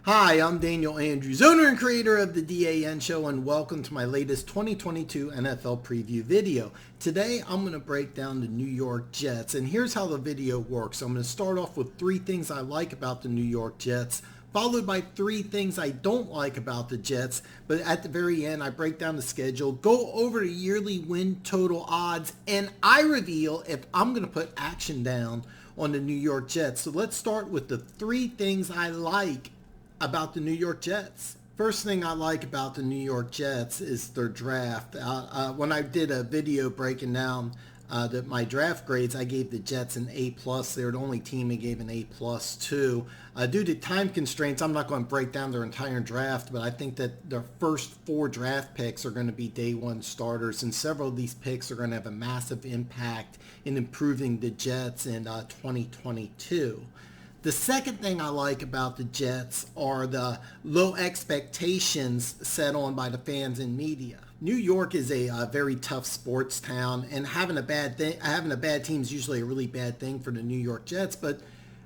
Hi, I'm Daniel Andrews, owner and creator of the DAN Show, and welcome to my latest 2022 NFL preview video. Today, I'm going to break down the New York Jets, and here's how the video works. I'm going to start off with 3 things I like about the New York Jets, followed by 3 things I don't like about the Jets, but at the very end, I break down the schedule, go over the yearly win total odds, and I reveal if I'm going to put action down on the New York Jets. So let's start with the 3 things I like about the New York Jets. First thing I like about the New York Jets is their draft. When I did a video breaking down my draft grades, I gave the Jets an A+. They're the only team I gave an A+ to. Due to time constraints, I'm not going to break down their entire draft, but I think that their first 4 draft picks are going to be day 1 starters, and several of these picks are going to have a massive impact in improving the Jets in 2022. The second thing I like about the Jets are the low expectations set on by the fans and media. New York is a very tough sports town, and having a bad team is usually a really bad thing for the New York Jets. But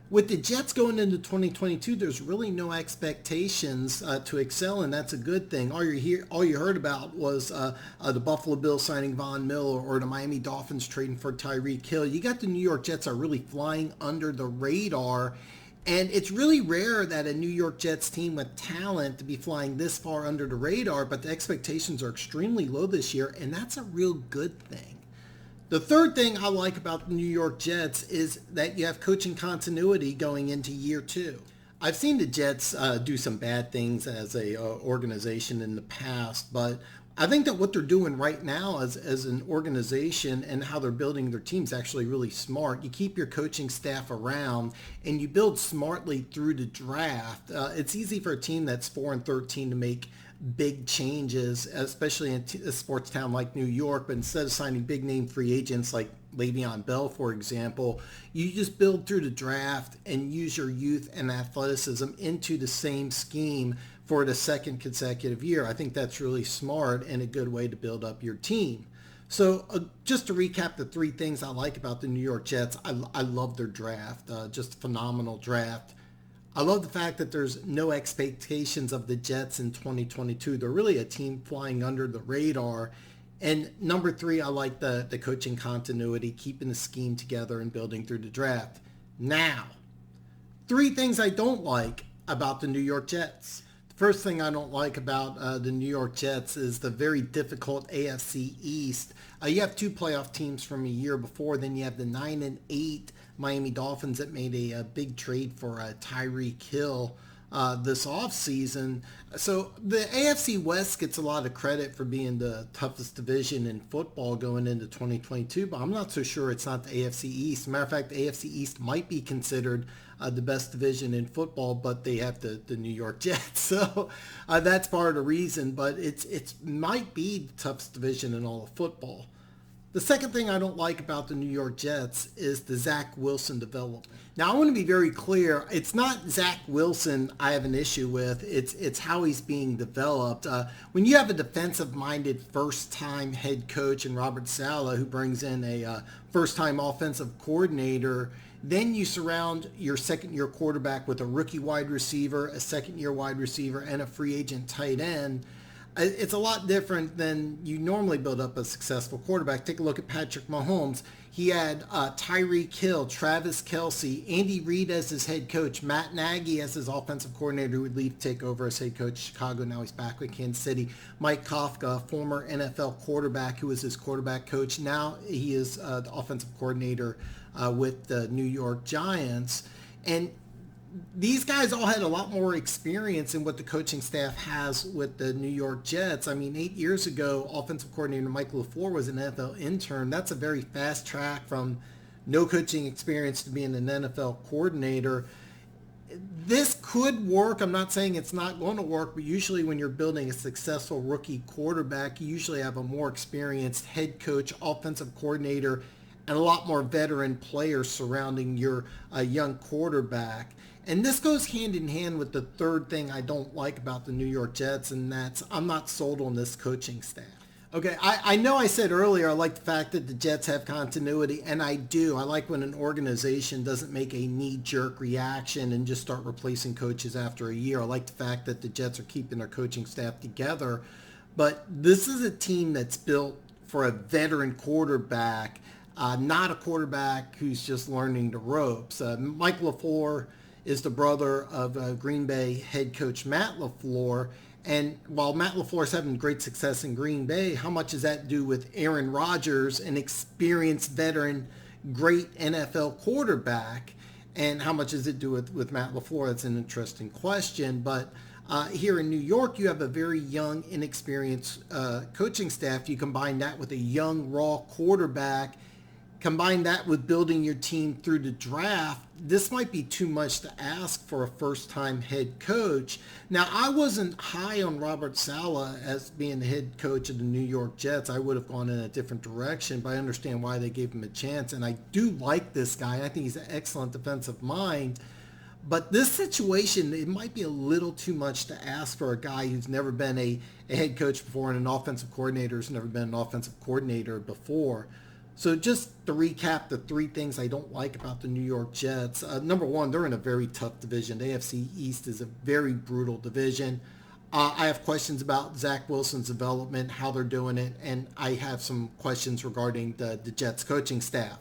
with the Jets going into 2022, there's really no expectations to excel, and that's a good thing. All you heard about was the Buffalo Bills signing Von Miller or the Miami Dolphins trading for Tyreek Hill. You got the New York Jets are really flying under the radar, and it's really rare that a New York Jets team with talent to be flying this far under the radar, but the expectations are extremely low this year, and that's a real good thing. The third thing I like about the New York Jets is that you have coaching continuity going into year 2. I've seen the Jets do some bad things as a organization in the past, but I think that what they're doing right now as an organization and how they're building their team is actually really smart. You keep your coaching staff around and you build smartly through the draft. It's easy for a team that's 4-13 to make big changes, especially in a sports town like New York, but instead of signing big name free agents like Le'Veon Bell, for example, you just build through the draft and use your youth and athleticism into the same scheme for the second consecutive year. I think that's really smart and a good way to build up your team. So just to recap the 3 things I like about the New York Jets, I love their draft, just a phenomenal draft. I love the fact that there's no expectations of the Jets in 2022. They're really a team flying under the radar. And number 3, I like the coaching continuity, keeping the scheme together and building through the draft. Now, 3 things I don't like about the New York Jets. The first thing I don't like about the New York Jets is the very difficult AFC East. You have 2 playoff teams from a year before. Then you have the 9-8 Miami Dolphins that made a big trade for Tyreek Hill this offseason. So the AFC West gets a lot of credit for being the toughest division in football going into 2022, but I'm not so sure it's not the AFC East. Matter of fact, the AFC East might be considered the best division in football, but they have the New York Jets. So that's part of the reason, but it might be the toughest division in all of football. The second thing I don't like about the New York Jets is the Zach Wilson development. Now, I want to be very clear. It's not Zach Wilson I have an issue with. It's how he's being developed. When you have a defensive-minded first-time head coach in Robert Saleh who brings in a first-time offensive coordinator, then you surround your second-year quarterback with a rookie wide receiver, a second-year wide receiver, and a free agent tight end. It's a lot different than you normally build up a successful quarterback. Take a look at Patrick Mahomes. He had Tyreek Hill, Travis Kelce, Andy Reid as his head coach, Matt Nagy as his offensive coordinator who would leave to take over as head coach of Chicago. Now he's back with Kansas City. Mike Kafka, former NFL quarterback who was his quarterback coach. Now he is the offensive coordinator with the New York Giants. And these guys all had a lot more experience in what the coaching staff has with the New York Jets. I mean, 8 years ago, offensive coordinator Mike LaFleur was an NFL intern. That's a very fast track from no coaching experience to being an NFL coordinator. This could work. I'm not saying it's not going to work, but usually when you're building a successful rookie quarterback, you usually have a more experienced head coach, offensive coordinator, and a lot more veteran players surrounding your young quarterback. And this goes hand in hand with the third thing I don't like about the New York Jets, and that's I'm not sold on this coaching staff. Okay, I know I said earlier I like the fact that the Jets have continuity, and I do. I like when an organization doesn't make a knee-jerk reaction and just start replacing coaches after a year. I like the fact that the Jets are keeping their coaching staff together. But this is a team that's built for a veteran quarterback, not a quarterback who's just learning the ropes. Mike LaFleur is the brother of Green Bay head coach Matt LaFleur. And while Matt LaFleur is having great success in Green Bay, how much does that do with Aaron Rodgers, an experienced veteran, great NFL quarterback? And how much does it do with Matt LaFleur? That's an interesting question. But here in New York, you have a very young, inexperienced coaching staff. You combine that with a young, raw quarterback. Combine that with building your team through the draft. This might be too much to ask for a first-time head coach. Now, I wasn't high on Robert Saleh as being the head coach of the New York Jets. I would have gone in a different direction, but I understand why they gave him a chance. And I do like this guy. I think he's an excellent defensive mind. But this situation, it might be a little too much to ask for a guy who's never been a head coach before and an offensive coordinator who's never been an offensive coordinator before. So just to recap the three things I don't like about the New York Jets. Number one, they're in a very tough division. The AFC East is a very brutal division. I have questions about Zach Wilson's development, how they're doing it, and I have some questions regarding the Jets coaching staff.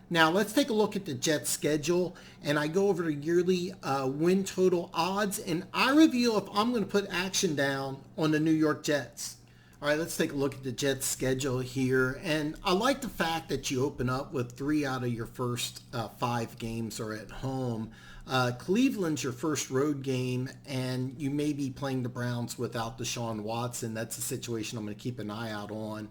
Now, let's take a look at the Jets schedule, and I go over the yearly win total odds, and I reveal if I'm going to put action down on the New York Jets. All right, let's take a look at the Jets schedule here. And I like the fact that you open up with 3 out of your first 5 games are at home. Cleveland's your first road game, and you may be playing the Browns without Deshaun Watson. That's a situation I'm going to keep an eye out on.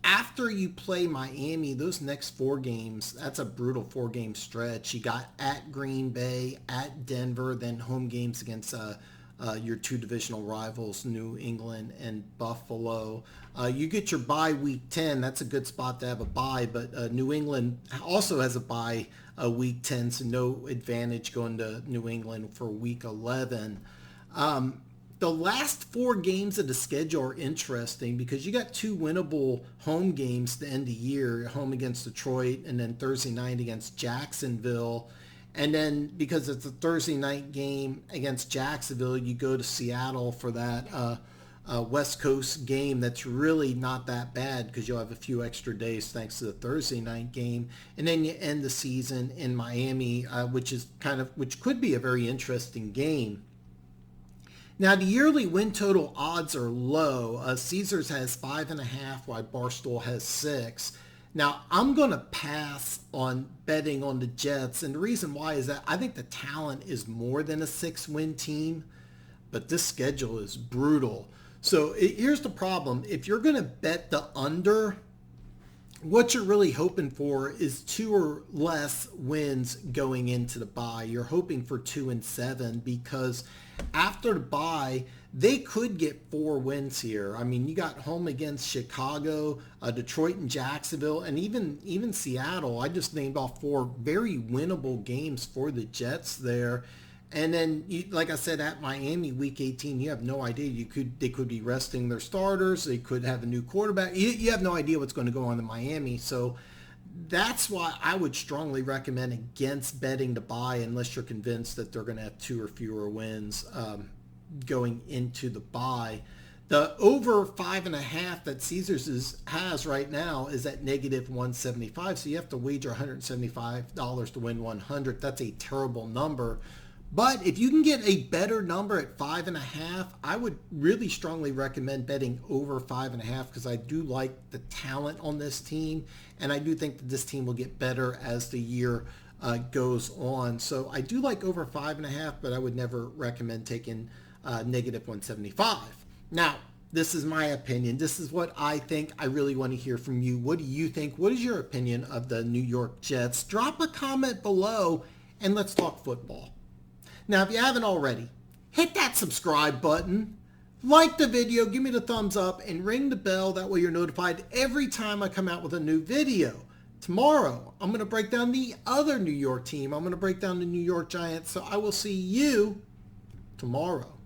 After you play Miami, those next 4 games, that's a brutal 4-game stretch. You got at Green Bay, at Denver, then home games against your 2 divisional rivals, New England and Buffalo. You get your bye week 10. That's a good spot to have a bye, but New England also has a bye week 10, so no advantage going to New England for week 11. The last 4 games of the schedule are interesting because you got 2 winnable home games to end the year, home against Detroit and then Thursday night against Jacksonville. And then because it's a Thursday night game against Jacksonville, you go to Seattle for that West Coast game that's really not that bad because you'll have a few extra days thanks to the Thursday night game. And then you end the season in Miami, which could be a very interesting game. Now, the yearly win total odds are low. Caesars has 5.5, while Barstool has 6. Now, I'm going to pass on betting on the Jets, and the reason why is that I think the talent is more than a 6-win team, but this schedule is brutal. So here's the problem. If you're going to bet the under, what you're really hoping for is 2 or less wins going into the bye. You're hoping for 2 and 7 because after the bye, they could get 4 wins here. I mean, you got home against Chicago, Detroit and Jacksonville, and even Seattle. I just named off 4 very winnable games for the Jets there. And then, like I said, at Miami, Week 18, you have no idea. They could be resting their starters. They could have a new quarterback. You have no idea what's going to go on in Miami. So that's why I would strongly recommend against betting the bye unless you're convinced that they're going to have 2 or fewer wins going into the bye. The over 5.5 that Caesars has right now is at -175. So you have to wager $175 to win 100. That's a terrible number. But if you can get a better number at 5.5, I would really strongly recommend betting over 5.5 because I do like the talent on this team, and I do think that this team will get better as the year goes on. So I do like over 5.5, but I would never recommend taking -175. Now, this is my opinion. This is what I think. I really want to hear from you. What do you think? What is your opinion of the New York Jets? Drop a comment below and let's talk football. Now, if you haven't already, hit that subscribe button, like the video, give me the thumbs up, and ring the bell. That way you're notified every time I come out with a new video. Tomorrow, I'm going to break down the other New York team. I'm going to break down the New York Giants. So I will see you tomorrow.